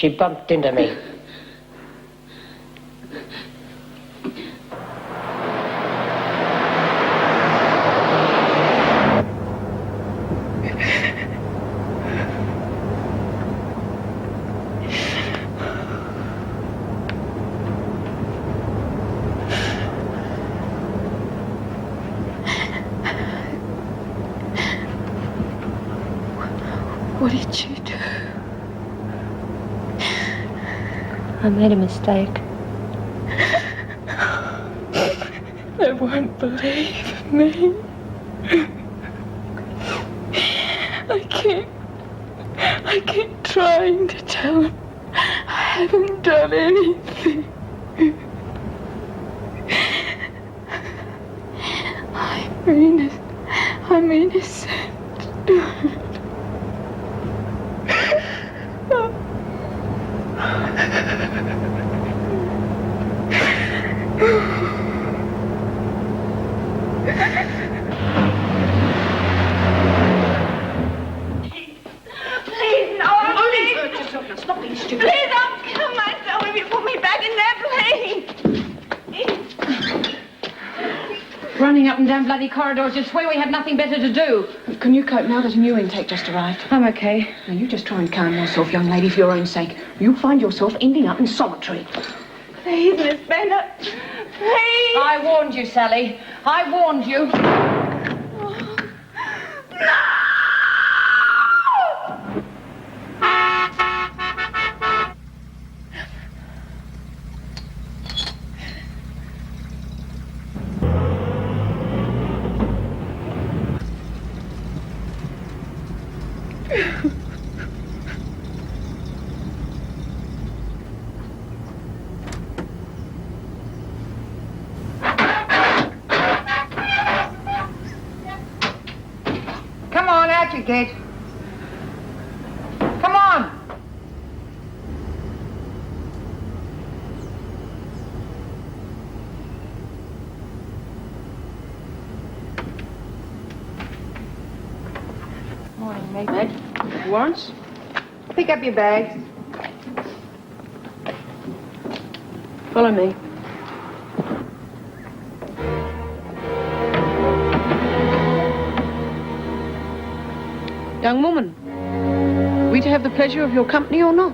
She bumped into me. What did you do? I made a mistake. They won't believe me. I keep trying to tell them I haven't done anything. I'm innocent. Running up and down bloody corridors, you'd swear we had nothing better to do. Can you cope now that a new intake just arrived? I'm okay. Now, you just try and calm yourself, young lady, for your own sake. You'll find yourself ending up in solitary. Please, Miss Bennett. Please. I warned you, Sally. I warned you. Come on, out you get. Come on. Morning, mate. Warrants? Pick up your bags. Follow me. Young woman, are we to have the pleasure of your company or not?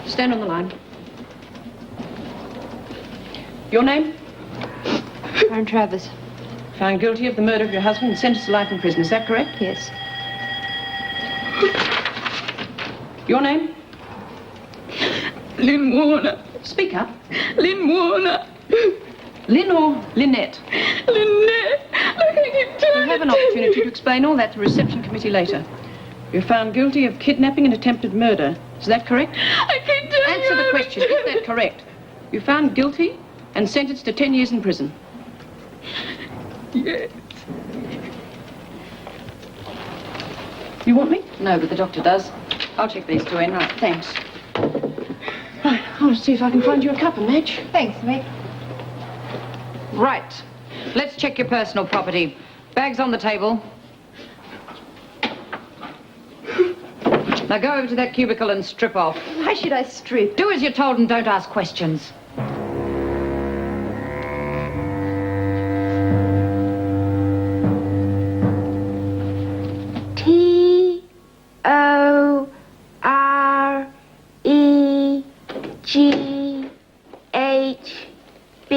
Stand on the line. Your name? Karen Travers. Found guilty of the murder of your husband and sentenced to life in prison. Is that correct? Yes. Your name? Lynn Warner. Speak up. Lynn Warner. Lynn or Lynette? Lynette. Look, I keep trying You'll have an opportunity to explain all that to the reception committee later. You're found guilty of kidnapping and attempted murder. Is that correct? I keep telling Answer you the question. Is that correct? You're found guilty and sentenced to 10 years in prison. Yes. You want me? No, but the doctor does. I'll check these two in. Right, thanks. Right, I'll see if I can find you a cup and match. Thanks, mate. Right. Let's check your personal property. Bags on the table. Now go over to that cubicle and strip off. Why should I strip? Do as you're told and don't ask questions.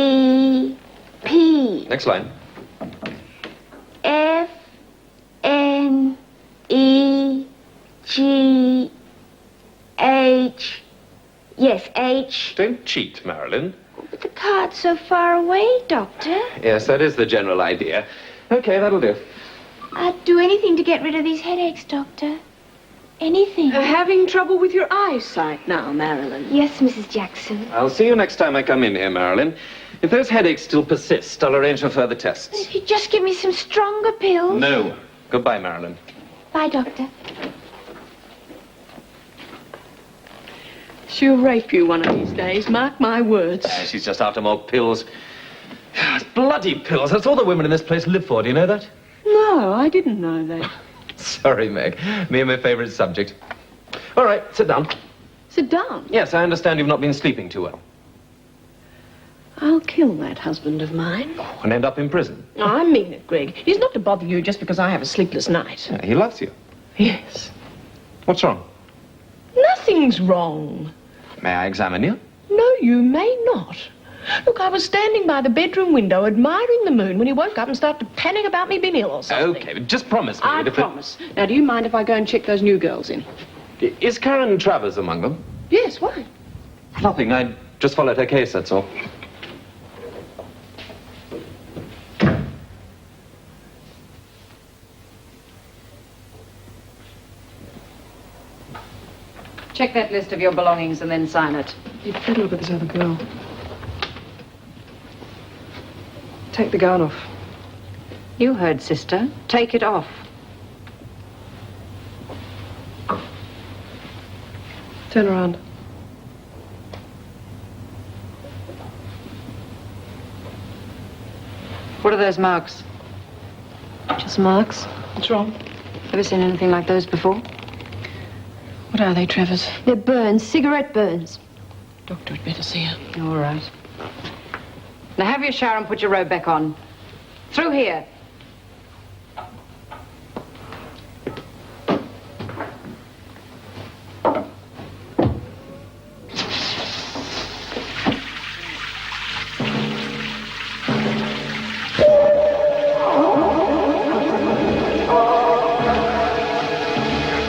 T-O-R-E-G-H-B-P. Next line. F-N-E-G-H. Yes, H. Don't cheat, Marilyn. But the card's so far away, Doctor. Yes, that is the general idea. Okay, that'll do. I'd do anything to get rid of these headaches, Doctor. Anything. Having trouble with your eyesight now, Marilyn? Yes, Mrs. Jackson. I'll see you next time I come in here, Marilyn. If those headaches still persist, I'll arrange for further But tests. if you just give me some stronger pills. No. Goodbye, Marilyn. Bye, Doctor. She'll rape you one of these days, mark my words. She's just after more pills. Bloody pills. That's all the women in this place live for. Do you know that? No, I didn't know that. Sorry, Meg. Me and my favorite subject. All right, sit down. Sit down. Yes, I understand you've not been sleeping too well. I'll kill that husband of mine. And end up in prison. I mean it, Greg. He's not to bother you just because I have a sleepless night. Yeah, he loves you. Yes. What's wrong? Nothing's wrong. May I examine you? No, you may not. Look, I was standing by the bedroom window admiring the moon when he woke up and started to panic about me being ill or something. Okay, but just promise me. I that if promise. Now, do you mind if I go and check those new girls in? Is Karen Travers among them? Yes, why? Nothing. I just followed her case, that's all. Check that list of your belongings and then sign it. You'd better look at this other girl. Take the gown off. You heard, sister. Take it off. Turn around. What are those marks? Just marks. What's wrong? Ever seen anything like those before? What are they, Travers? They're burns, cigarette burns. Doctor had better see her. All right. Now have your shower and put your robe back on. Through here.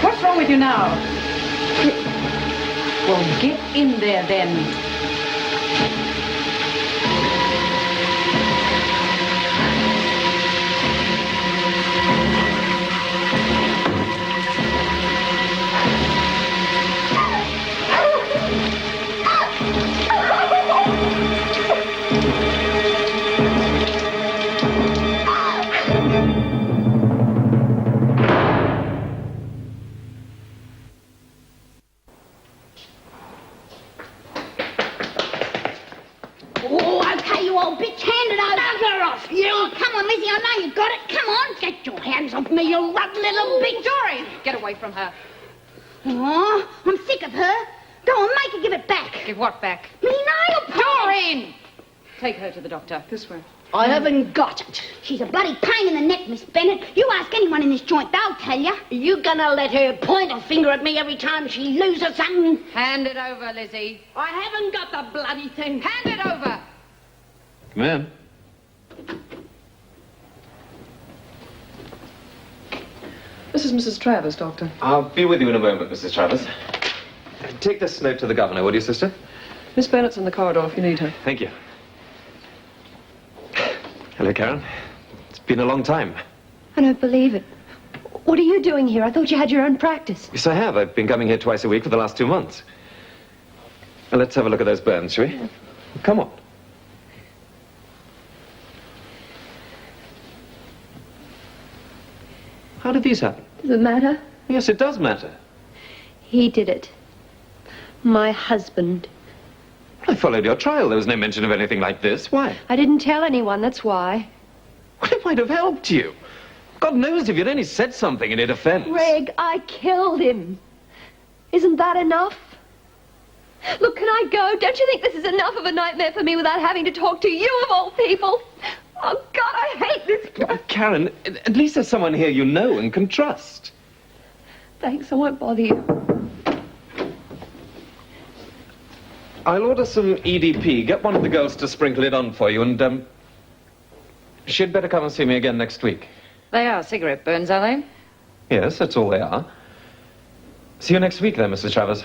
What's wrong with you now? Well, get in there then. Oh, okay, you old bitch, hand it over. Bugger off, you! Oh, come on, Lizzie, I know you got it. Come on, get your hands off me, you rotten little bitch. Doreen, get away from her. Oh, I'm sick of her. Go on, make her give it back. Give what back? Me nail polish. Doreen! Take her to the doctor. This way. I haven't got it. She's a bloody pain in the neck, Miss Bennett. You ask anyone in this joint, they'll tell you. Are you gonna let her point a finger at me every time she loses something? Hand it over, Lizzie. I haven't got the bloody thing. Hand it over. Come in. This is Mrs. Travers, Doctor. I'll be with you in a moment, Mrs. Travers. Take this note to the governor, would you, sister? Miss Bennett's in the corridor if you need her. Thank you. Hello, Karen. It's been a long time. I don't believe it. What are you doing here? I thought you had your own practice. Yes, I have. I've been coming here twice a week for the last 2 months. Now, let's have a look at those burns, shall we? Come on. How did these happen? Does it matter? Yes, it does matter. He did it. My husband. I followed your trial. There was no mention of anything like this. Why? I didn't tell anyone, that's why. Well, it might have helped you. God knows if you'd only said something in your defense. Greg, I killed him. Isn't that enough? Look, can I go? Don't you think this is enough of a nightmare for me without having to talk to you of all people? Oh, God, I hate this place. Karen, at least there's someone here you know and can trust. Thanks, I won't bother you. I'll order some EDP. Get one of the girls to sprinkle it on for you, and, she'd better come and see me again next week. They are cigarette burns, are they? Yes, that's all they are. See you next week then, Mrs. Travers.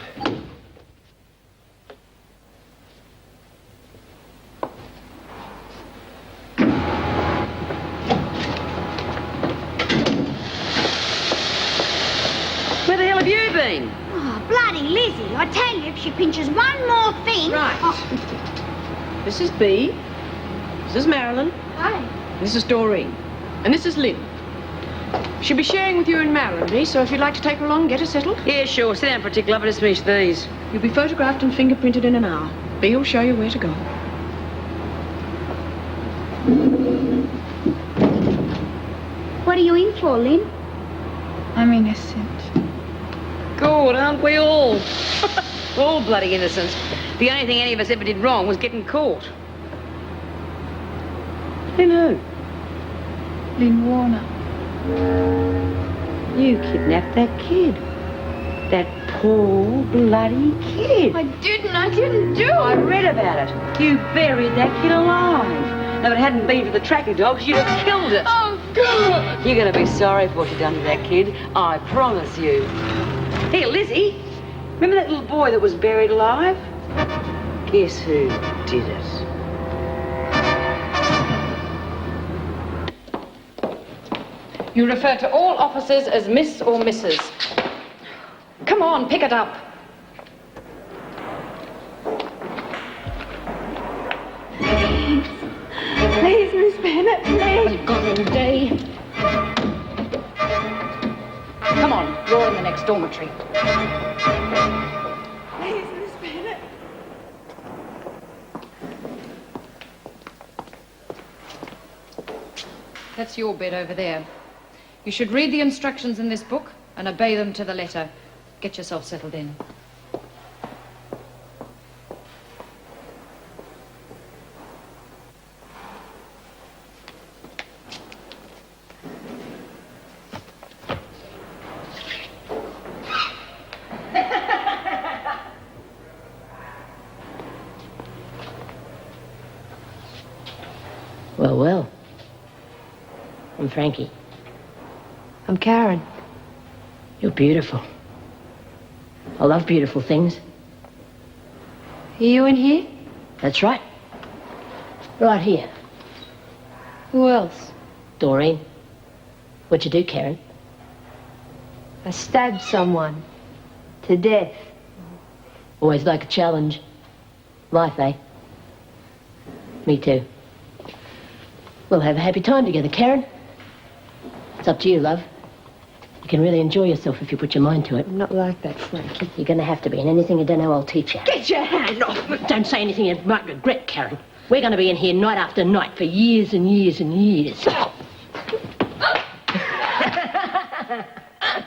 Where the hell have you been? Oh, bloody Lizzie. I tell you, if she pinches one more thing... Right. Oh, This is Bea. This is Marilyn. hi. This is Doreen. And this is Lynn. She'll be sharing with you and Marilyn, Bea, so if you'd like to take her along, get her settled. Yeah, sure. Sit down for a tickle. I'll just finish these. You'll be photographed and fingerprinted in an hour. Bea will show you where to go. What are you in for, Lynn? I'm innocent. Good, aren't we all? We're all bloody innocent. The only thing any of us ever did wrong was getting caught. Lynn who? Lynn Warner. You kidnapped that kid. That poor bloody kid. I didn't do I it. read about it. You buried that kid alive. Now, if it hadn't been for the tracking dogs, you'd have killed it. Oh, God. You're going to be sorry for what you've done to that kid. I promise you. Here, Lizzie. Remember that little boy that was buried alive? Guess who did it? You refer to all officers as Miss or Mrs. Come on, pick it up. Please, Miss Bennett, please. I've got all day. Come on, you're in the next dormitory. Please, Miss Bennett. That's your bed over there. You should read the instructions in this book and obey them to the letter. Get yourself settled in. Well, well. I'm Frankie. I'm Karen. You're beautiful. I love beautiful things. Are you in here? That's right. Right here. Who else? Doreen. What'd you do, Karen? I stabbed someone. To death. Always like a challenge. Life, eh? Me too. We'll have a happy time together, Karen. It's up to you, love. You can really enjoy yourself if you put your mind to it. I'm not like that, Frankie. You're going to have to be, and anything you don't know, I'll teach you. Get your hand off me. Don't say anything you might regret, Karen. We're going to be in here night after night for years and years and years.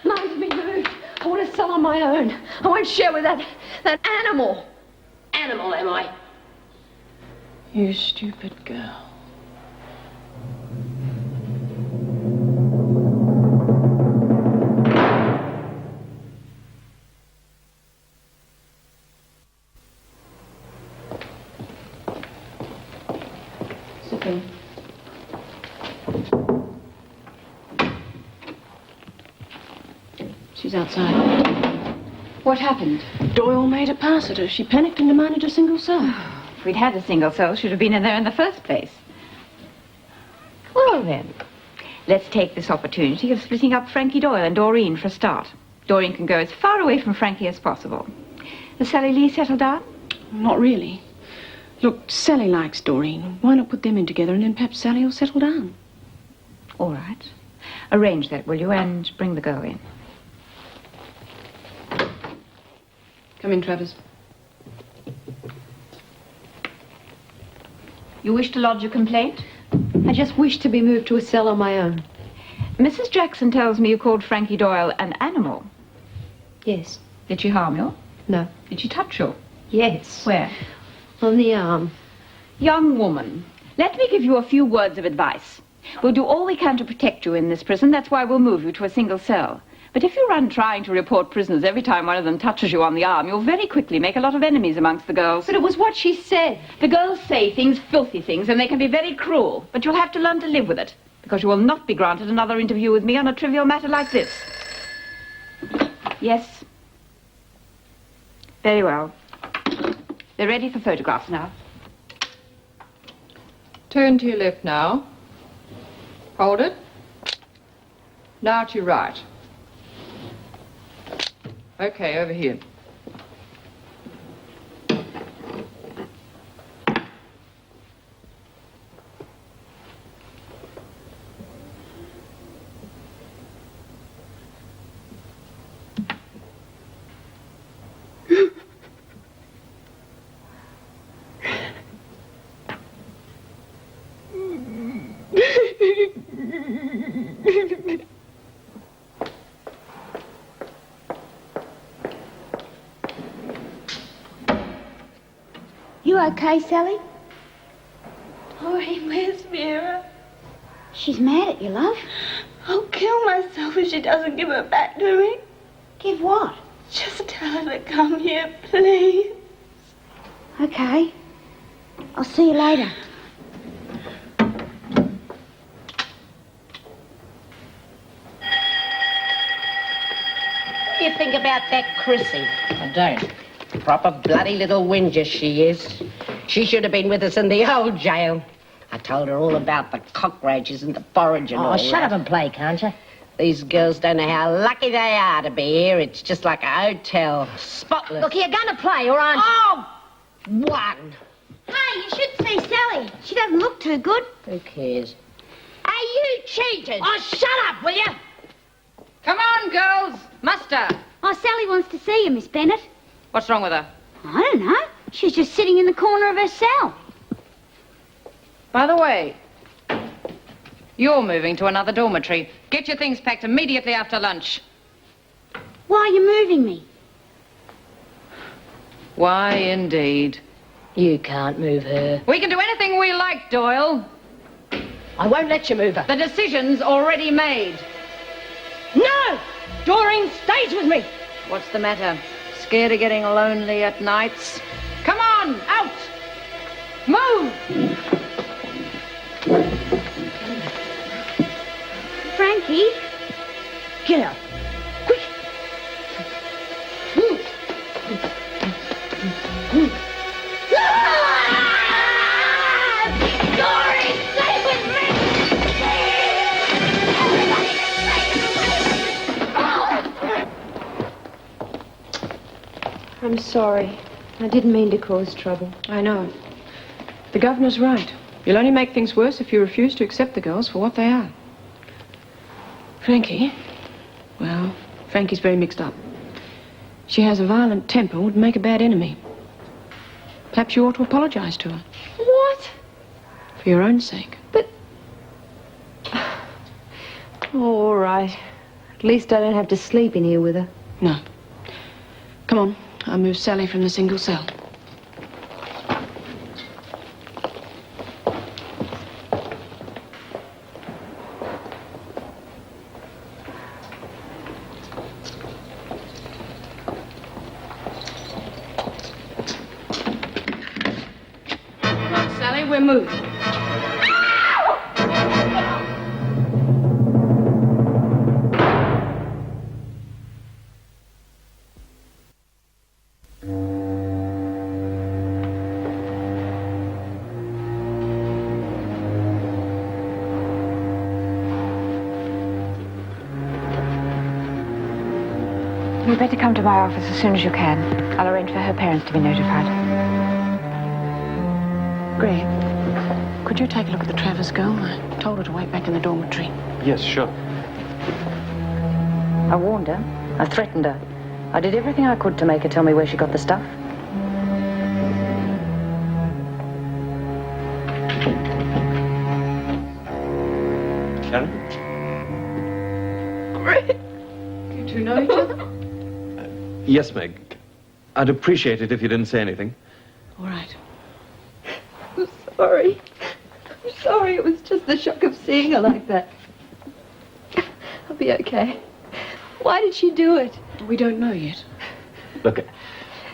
Mine's been moved. I want to sell on my own. I won't share with that animal. Animal, am I? You stupid girl. Sit She's outside. What happened? Doyle made a pass at her. She panicked and demanded a single cell. If we'd had a single cell, she'd have been in there in the first place. Well, then, let's take this opportunity of splitting up Frankie Doyle and Doreen for a start. Doreen can go as far away from Frankie as possible. Has Sally Lee settled down? Not really. Look, Sally likes Doreen. Why not put them in together and then perhaps Sally will settle down? All right. Arrange that, will you, and bring the girl in. Come in, Travers. You wish to lodge a complaint? I just wish to be moved to a cell on my own. Mrs. Jackson tells me you called Frankie Doyle an animal. Yes. Did she harm you? No. Did she touch you? Yes. Where? On the arm. Young woman, let me give you a few words of advice. We'll do all we can to protect you in this prison. That's why we'll move you to a single cell. But if you run trying to report prisoners every time one of them touches you on the arm, you'll very quickly make a lot of enemies amongst the girls. But it was what she said. The girls say things, filthy things, and they can be very cruel. But you'll have to learn to live with it, because you will not be granted another interview with me on a trivial matter like this. Yes? Very well. They're ready for photographs now. Turn to your left now. Hold it. Now to your right. Okay, over here. You okay, Sally? Doreen, where's Vera? She's mad at you, love. I'll kill myself if she doesn't give her back to me. Give what? Just tell her to come here, please. Okay. I'll see you later. What do you think about that Chrissy? I don't. Proper bloody little whinger she is. She should have been with us in the old jail. I told her all about the cockroaches and the forage and all that. Shut up and play, can't you? These girls don't know how lucky they are to be here. It's just like a hotel. Spotless. Look, you're gonna play, or aren't you? Oh! One. Hey, you should see Sally. She doesn't look too good. Who cares? Are you cheated? Oh, shut up, will you? Come on, girls. Muster. Oh, Sally wants to see you, Miss Bennett. What's wrong with her? I don't know. She's just sitting in the corner of her cell. By the way, you're moving to another dormitory. Get your things packed immediately after lunch. Why are you moving me? Why, indeed. You can't move her. We can do anything we like, Doyle. I won't let you move her. The decision's already made. No! Doreen stays with me. What's the matter? Scared of getting lonely at nights? Come on, out! Move! Frankie? Get out. Quick. Dory, stay with me! I'm sorry. I didn't mean to cause trouble. I know. The governor's right. You'll only make things worse if you refuse to accept the girls for what they are. Frankie? Well, Frankie's very mixed up. She has a violent temper, would make a bad enemy. Perhaps you ought to apologize to her. What? For your own sake. But... All right. At least I don't have to sleep in here with her. No. Come on. I'll move Sally from the single cell. Come on, Sally, we're moving. You'd better come to my office as soon as you can. I'll arrange for her parents to be notified. Greg, could you take a look at the Travers girl? I told her to wait back in the dormitory. Yes, sure. I warned her. I threatened her. I did everything I could to make her tell me where she got the stuff. Karen? Greg. You two know each other? Yes, Meg. I'd appreciate it if you didn't say anything. All right. I'm sorry. I'm sorry. It was just the shock of seeing her like that. I'll be okay. Why did she do it? We don't know yet. Look,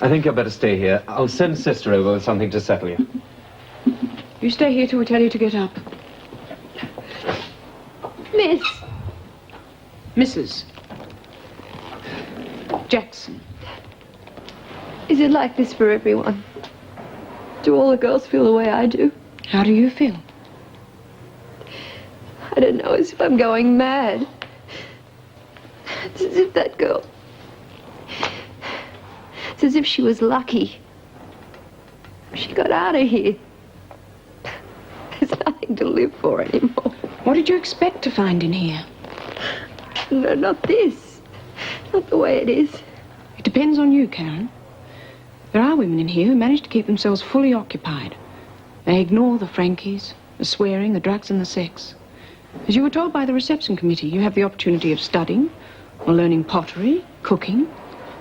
I think you'd better stay here. I'll send Sister over with something to settle you. You stay here till we tell you to get up. Miss. Mrs. Jackson. Is it like this for everyone? Do all the girls feel the way I do? How do you feel? I don't know, as if I'm going mad. It's as if that girl... It's as if she was lucky. She got out of here. There's nothing to live for anymore. What did you expect to find in here? No, not this. Not the way it is. It depends on you, Karen. There are women in here who manage to keep themselves fully occupied. They ignore the Frankies, the swearing, the drugs, and the sex. As you were told by the reception committee, you have the opportunity of studying or learning pottery, cooking,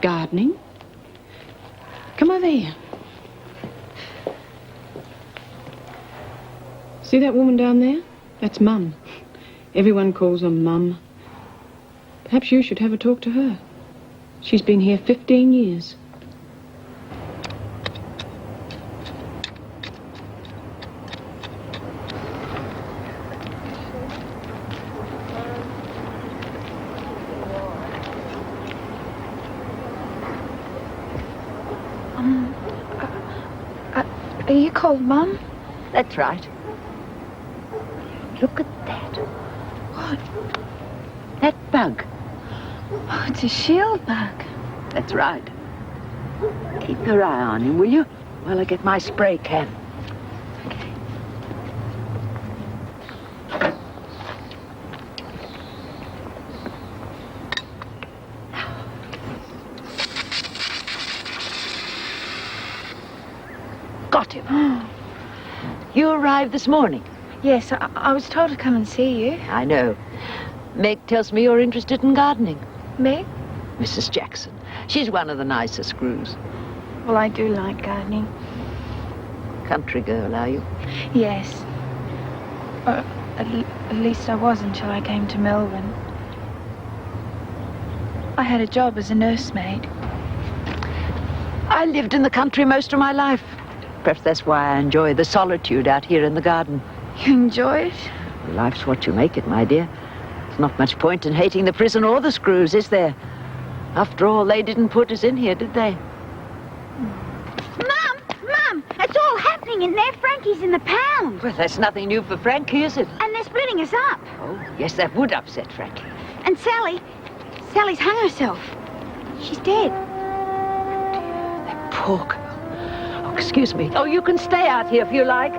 gardening. Come over here. See that woman down there? That's Mum. Everyone calls her Mum. Perhaps you should have a talk to her. She's been here 15 years. Are you called Mum? That's right. Look at that. What? That bug. Oh, it's a shield bug. That's right. Keep your eye on him, will you? While I get my spray can. Got him. You arrived this morning. Yes, I was told to come and see you. I know. Meg tells me you're interested in gardening. Meg? Mrs. Jackson. She's one of the nicer screws. Well, I do like gardening. Country girl, are you? Yes. At least I was until I came to Melbourne. I had a job as a nursemaid. I lived in the country most of my life. Perhaps that's why I enjoy the solitude out here in the garden. You enjoy it? Life's what you make it, my dear. There's not much point in hating the prison or the screws, is there? After all, they didn't put us in here, did they? Mum! It's all happening in there. Frankie's in the pound. Well, that's nothing new for Frankie, is it? And they're splitting us up. Oh, yes, that would upset Frankie. And Sally's hung herself. She's dead. That poor girl. Oh, excuse me. Oh, you can stay out here if you like.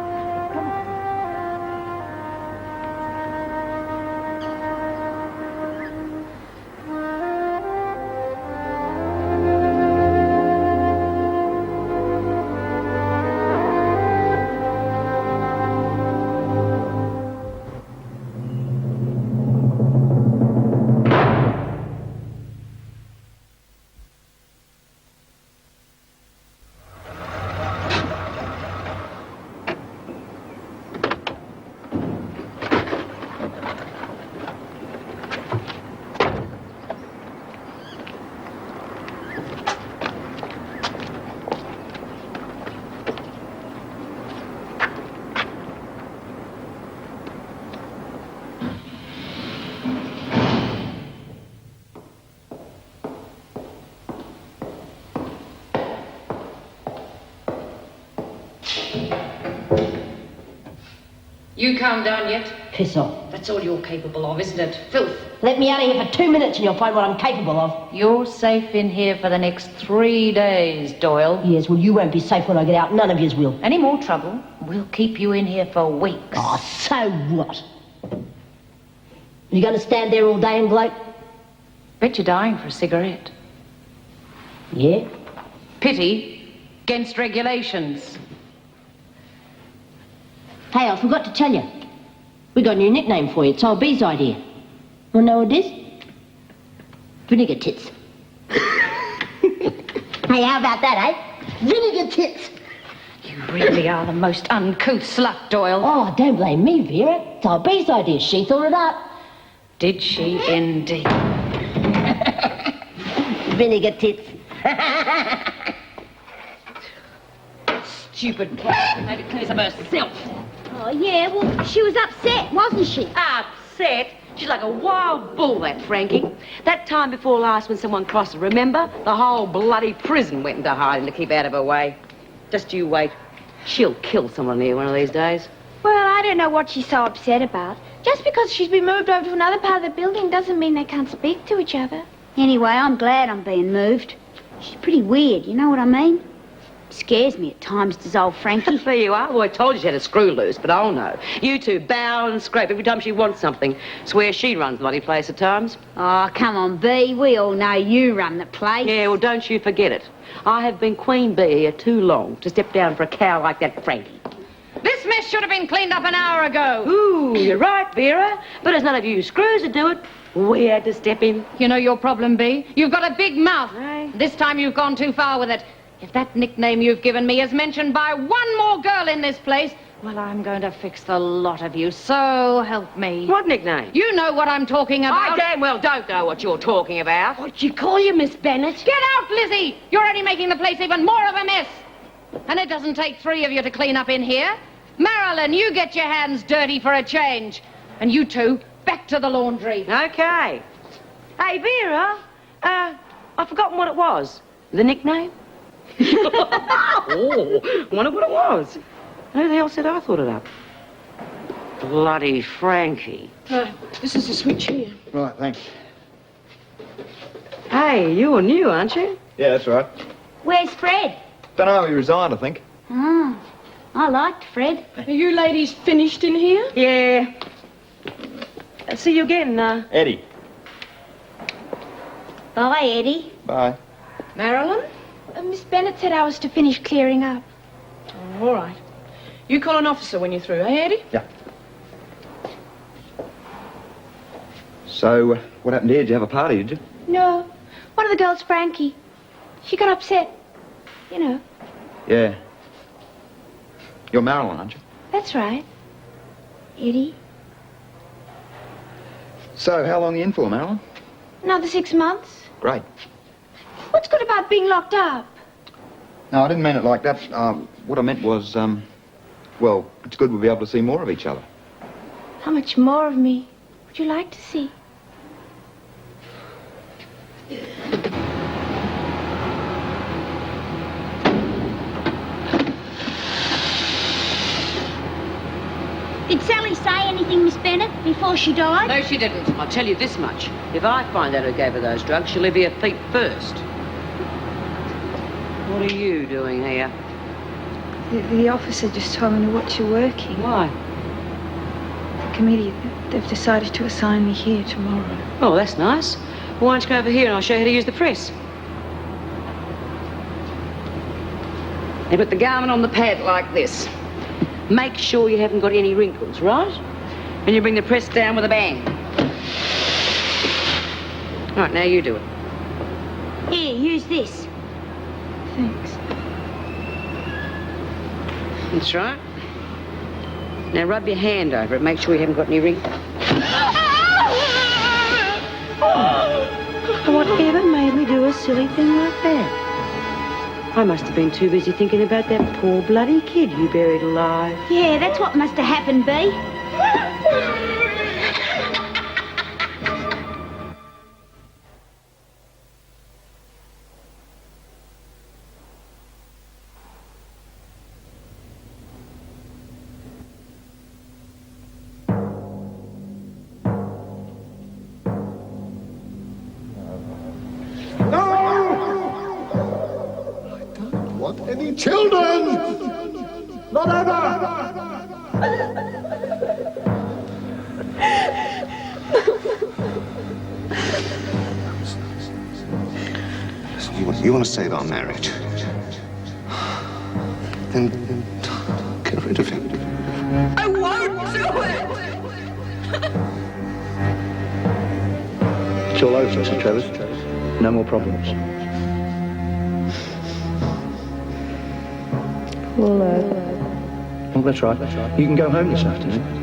You calmed down yet? Piss off. That's all you're capable of, isn't it? Filth. Let me out of here for 2 minutes and you'll find what I'm capable of. You're safe in here for the next 3 days, Doyle. Yes, well, you won't be safe when I get out. None of yous will. Any more trouble, we'll keep you in here for weeks. Oh, so what? You going to stand there all day and gloat? Bet you're dying for a cigarette. Yeah? Pity against regulations. Hey, I forgot to tell you. We got a new nickname for you. It's old B's idea. Wanna know what it is? Vinegar tits. Hey, how about that, eh? Vinegar tits. You really are the most uncouth slut, Doyle. Oh, don't blame me, Vera. It's old B's idea. She thought it up. Did she indeed? Vinegar tits. Stupid brat. Made it clear of herself. Oh, yeah, well, she was upset, wasn't she? Upset? She's like a wild bull, that Frankie. That time before last when someone crossed her, remember? The whole bloody prison went into hiding to keep out of her way. Just you wait. She'll kill someone here one of these days. Well, I don't know what she's so upset about. Just because she's been moved over to another part of the building doesn't mean they can't speak to each other. Anyway, I'm glad I'm being moved. She's pretty weird, you know what I mean? Scares me at times, does old Frankie. There you are. Well, I told you she had a screw loose, but I'll know. You two bow and scrape every time she wants something. Swear she runs the bloody place at times. Oh, come on, Bee. We all know you run the place. Yeah, well, don't you forget it. I have been Queen Bee here too long to step down for a cow like that Frankie. This mess should have been cleaned up an hour ago. Ooh, you're right, Vera. But it's none of you screws that do it. We had to step in. You know your problem, B? You've got a big mouth. Aye. This time you've gone too far with it. If that nickname you've given me is mentioned by one more girl in this place, well, I'm going to fix the lot of you, so help me. What nickname? You know what I'm talking about. I damn well don't know what you're talking about. What'd you call you, Miss Bennett? Get out, Lizzie! You're only making the place even more of a mess. And it doesn't take 3 of you to clean up in here. Marilyn, you get your hands dirty for a change. And you two, back to the laundry. Okay. Hey, Vera, I've forgotten what it was. The nickname? Oh, wonder what it was. Who the hell said I thought it up? Bloody Frankie. This is the switch here. Right, thanks. Hey, you're new, aren't you? Yeah, that's right. Where's Fred? Don't know, he resigned, I think. Oh, I liked Fred. Are you ladies finished in here? Yeah. See you again, Eddie. Bye, Eddie. Bye. Marilyn? Miss Bennett said I was to finish clearing up. Oh, all right. You call an officer when you're through, eh, Eddie? Yeah. So, what happened here? Did you have a party, did you? No, one of the girls, Frankie. She got upset. You know. Yeah. You're Marilyn, aren't you? That's right. Eddie. So, how long are you in for, Marilyn? Another 6 months. Great. What's good about being locked up? No, I didn't mean it like that. What I meant was, well, it's good we'll be able to see more of each other. How much more of me would you like to see? Did Sally say anything, Miss Bennett, before she died? No, she didn't. I'll tell you this much. If I find out who gave her those drugs, she'll leave her feet first. What are you doing here? The officer just told me to watch you working. Why? The committee, they've decided to assign me here tomorrow. Oh, that's nice. Well, why don't you come over here and I'll show you how to use the press. You put the garment on the pad like this. Make sure you haven't got any wrinkles, right? And you bring the press down with a bang. Right, now you do it. Here, use this. Thanks. That's right. Now rub your hand over it. Make sure you haven't got any wrinkles. Whatever made me do a silly thing like that? I must have been too busy thinking about that poor bloody kid you buried alive. Yeah, that's what must have happened, Bee. Any children? Not ever! You want to save our marriage? Then get rid of him. I won't do it! It's all over, Mr. Travers. No more problems. All over. Oh, that's right. You can go home this afternoon.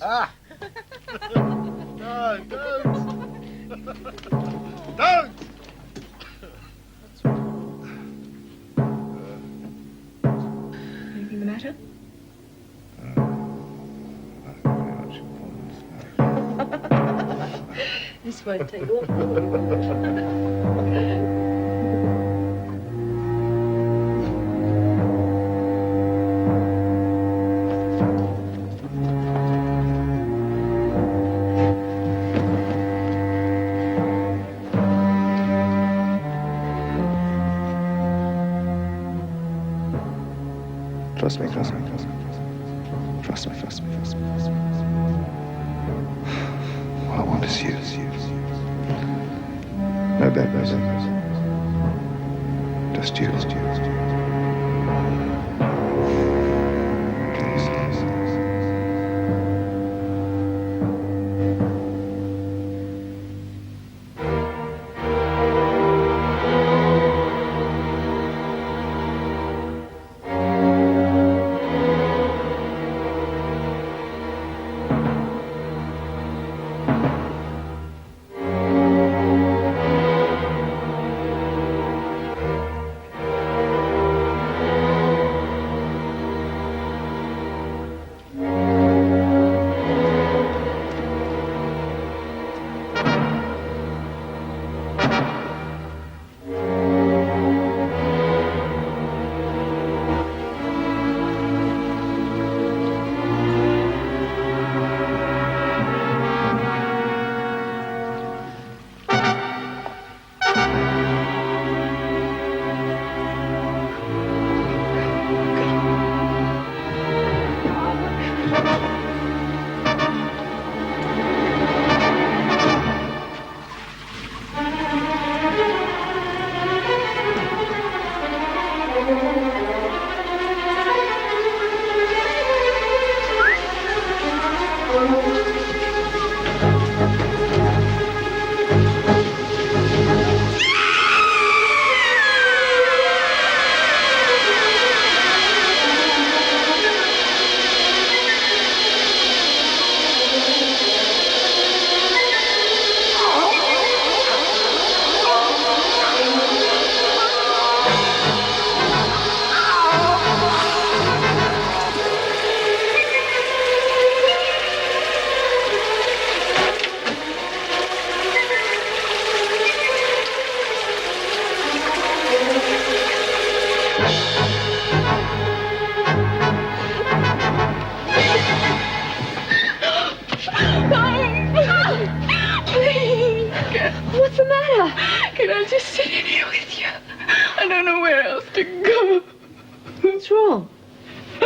Ah! No, don't! Don't! Anything the matter? This won't take long. Trust me, trust me, trust me. Trust me, trust me, trust me, trust me. All I want is you. No bad music. Just you. Just you. Please, please. What's the matter? Can I just sit in here with you? I don't know where else to go. What's wrong? God,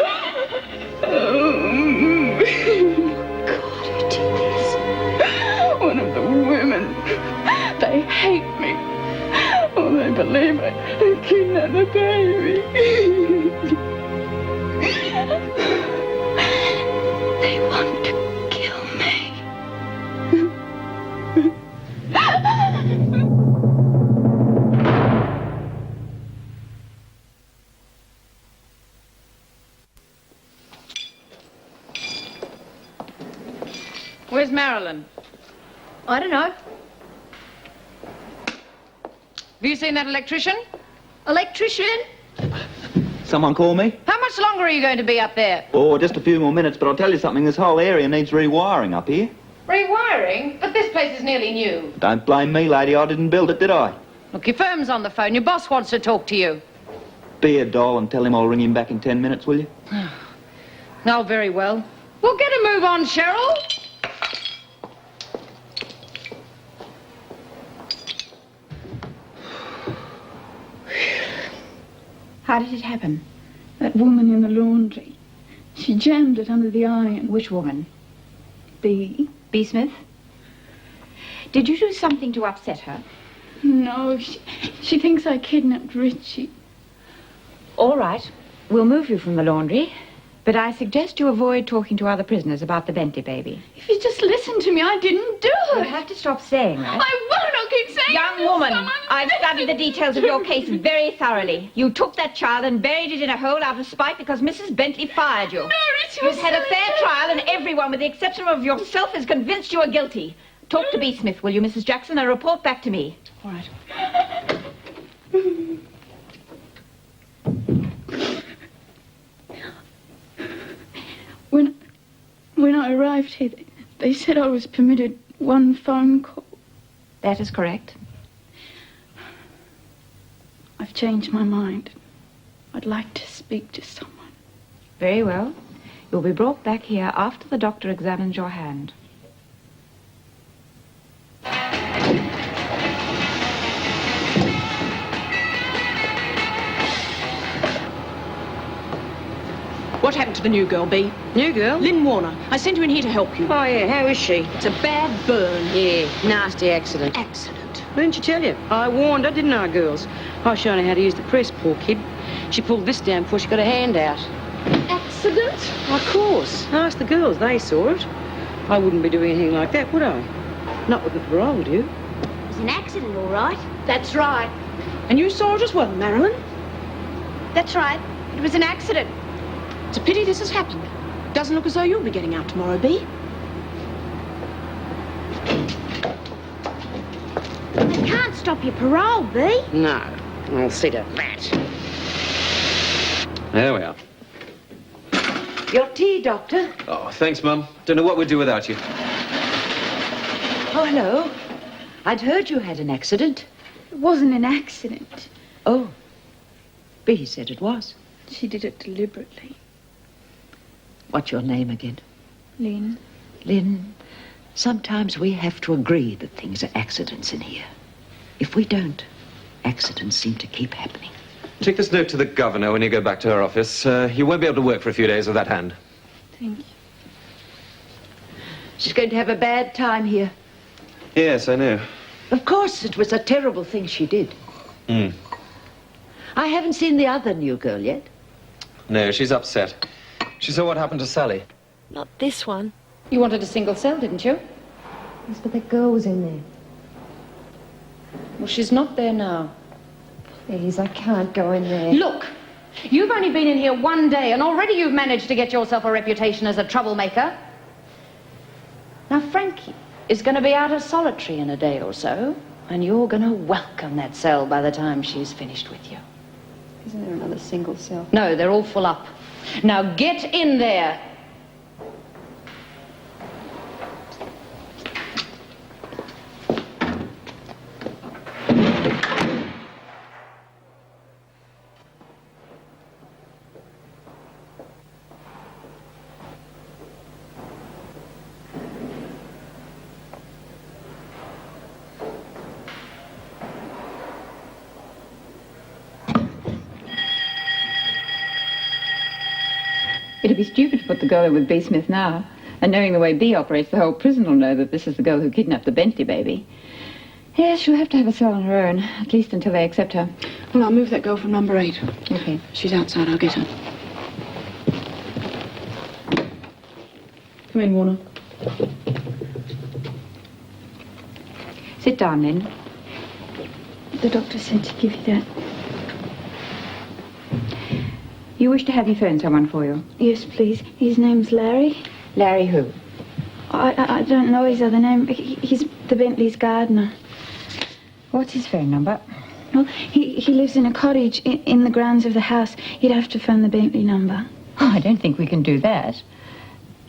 who did this? One of the women. They hate me. Oh, they believe I kidnapped the baby. They want to kill me. Where's Marilyn? I don't know. Have you seen that electrician? Electrician? Someone call me? How much longer are you going to be up there? Oh, just a few more minutes, but I'll tell you something, this whole area needs rewiring up here. Rewiring? But this place is nearly new. Don't blame me, lady, I didn't build it, did I? Look, your firm's on the phone. Your boss wants to talk to you. Be a doll and tell him I'll ring him back in 10 minutes, will you? Oh, very well. We'll get a move on, Cheryl. How did it happen? That woman in the laundry. She jammed it under the iron. Which woman? B. B. Smith? Did you do something to upset her? No, she thinks I kidnapped Richie. All right. We'll move you from the laundry. But I suggest you avoid talking to other prisoners about the Bentley baby. If you just listen to me, I didn't do it. You have to stop saying that. I won't. I'll keep saying Young it. woman, I've studied the details of your case very thoroughly. You took that child and buried it in a hole out of spite because Mrs. Bentley fired you. No, Richie, You've had a fair trial and everyone, with the exception of yourself, has convinced you are guilty. Talk to B. Smith, will you, Mrs. Jackson, and report back to me. All right. When I arrived here, they said I was permitted one phone call. That is correct. I've changed my mind. I'd like to speak to someone. Very well. You'll be brought back here after the doctor examines your hand. What happened to the new girl, B? New girl? Lynn Warner. I sent her in here to help you. Oh, yeah, how is she? It's a bad burn. Yeah, nasty accident. Accident. Why didn't you tell you? I warned her, didn't I, girls? I was showing her how to use the press, poor kid. She pulled this down before she got her hand out. Accident? Of course. Ask the girls, they saw it. I wouldn't be doing anything like that, would I? Not with the parole, would you? It was an accident, all right. That's right. And you saw it as well, Marilyn? That's right. It was an accident. It's a pity this has happened. Doesn't look as though you'll be getting out tomorrow, B. They can't stop your parole, B. No. I'll see to that. There we are. Your tea, Doctor. Oh, thanks, Mum. Don't know what we'd do without you. Oh, hello. I'd heard you had an accident. It wasn't an accident. Oh. B said it was. She did it deliberately. What's your name again? Lynn. Lynn, sometimes we have to agree that things are accidents in here. If we don't, accidents seem to keep happening. Take this note to the governor when you go back to her office. You won't be able to work for a few days with that hand. Thank you. She's going to have a bad time here. Yes, I know. Of course, it was a terrible thing she did. Hmm. I haven't seen the other new girl yet. No, she's upset. She saw what happened to Sally. Not this one. You wanted a single cell, didn't you? Yes, but that girl was in there. Well, she's not there now. Please, I can't go in there. Look, you've only been in here one day, and already you've managed to get yourself a reputation as a troublemaker. Now, Frankie is going to be out of solitary in a day or so, and you're going to welcome that cell by the time she's finished with you. Isn't there another single cell? No, they're all full up. Now get in there. It'd be stupid to put the girl in with B. Smith now. And knowing the way B operates, the whole prison will know that this is the girl who kidnapped the Bentley baby. Yes, she'll have to have a cell on her own, at least until they accept her. Well, I'll move that girl from number 8. Okay. She's outside. I'll get her. Come in, Warner. Sit down, Lynn. The doctor said to give you that. You wish to have me phone someone for you? Yes, please. His name's Larry. Larry who? I don't know his other name. He's the Bentley's gardener. What's his phone number? Well, he lives in a cottage in the grounds of the house. You'd have to phone the Bentley number. Oh, I don't think we can do that.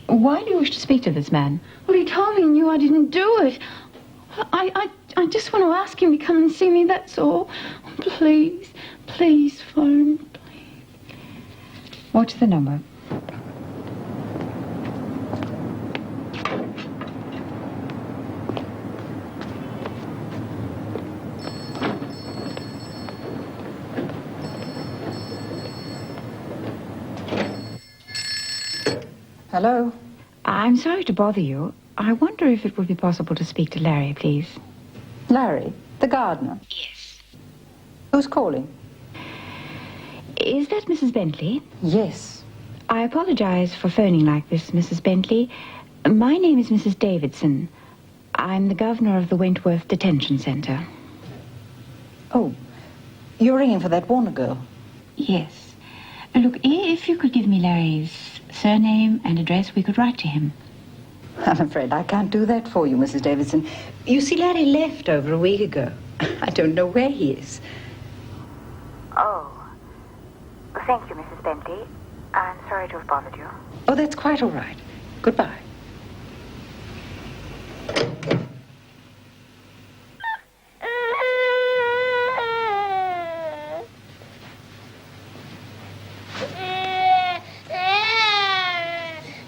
Why do you wish to speak to this man? Well, he told me and knew I didn't do it. I just want to ask him to come and see me, that's all. Please, please phone. What's the number? Hello? I'm sorry to bother you. I wonder if it would be possible to speak to Larry, please. Larry, the gardener? Yes. Who's calling? Is that Mrs. Bentley? Yes. I apologize for phoning like this, Mrs. Bentley. My name is Mrs. Davidson. I'm the governor of the Wentworth Detention Center. Oh, you're ringing for that Warner girl? Yes. Look, if you could give me Larry's surname and address, we could write to him. I'm afraid I can't do that for you, Mrs. Davidson. You see, Larry left over a week ago. I don't know where he is. Oh. Thank you, Mrs. Bentley. I'm sorry to have bothered you. Oh, that's quite all right. Goodbye.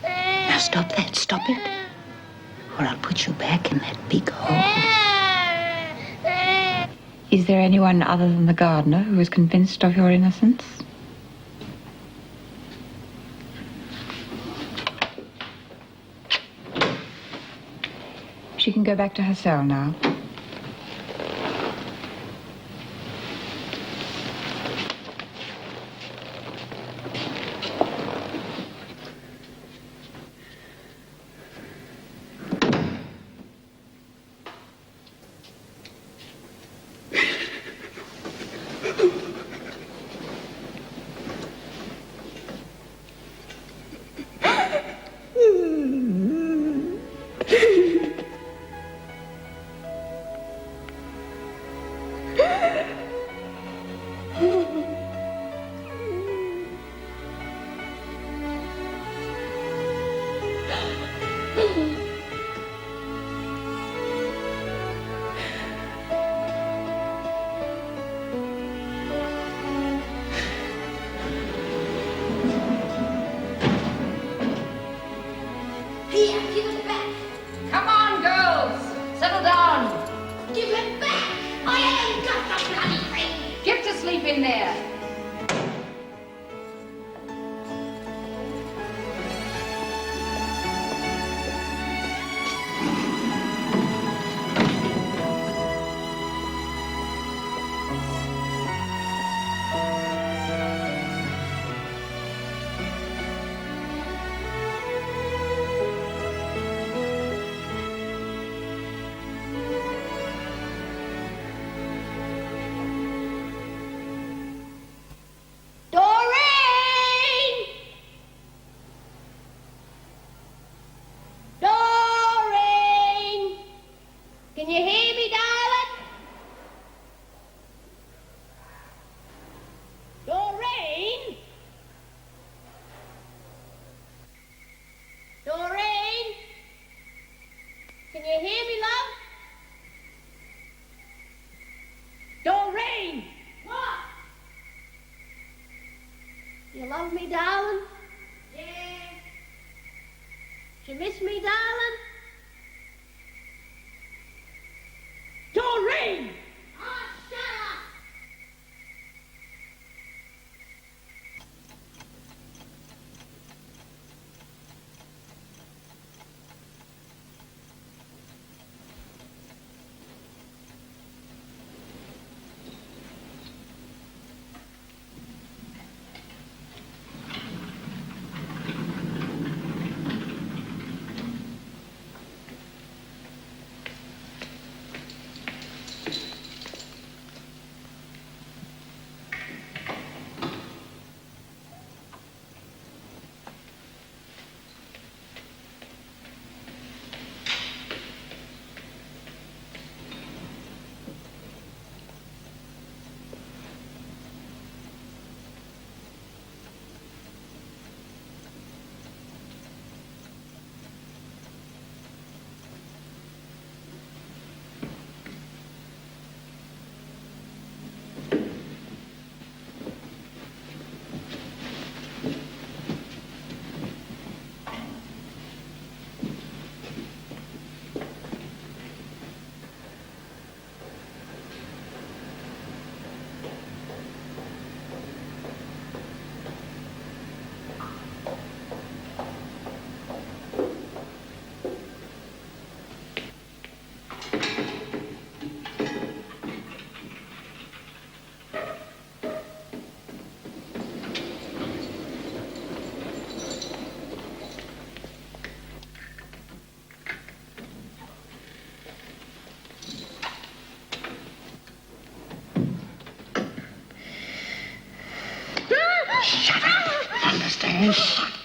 Now stop that, stop it. Or I'll put you back in that big hole. Is there anyone other than the gardener who is convinced of your innocence? She can go back to her cell now. Here, give it back. Come on, girls. Settle down. Give it back. I ain't got the bloody thing. Get to sleep in there. Doreen! Doreen! Can you hear me, darling? Doreen? Doreen? Can you hear me, love? Doreen! What? You love me, darling? Yeah. You miss me, darling? Doreen! Oh, shut up! man, shut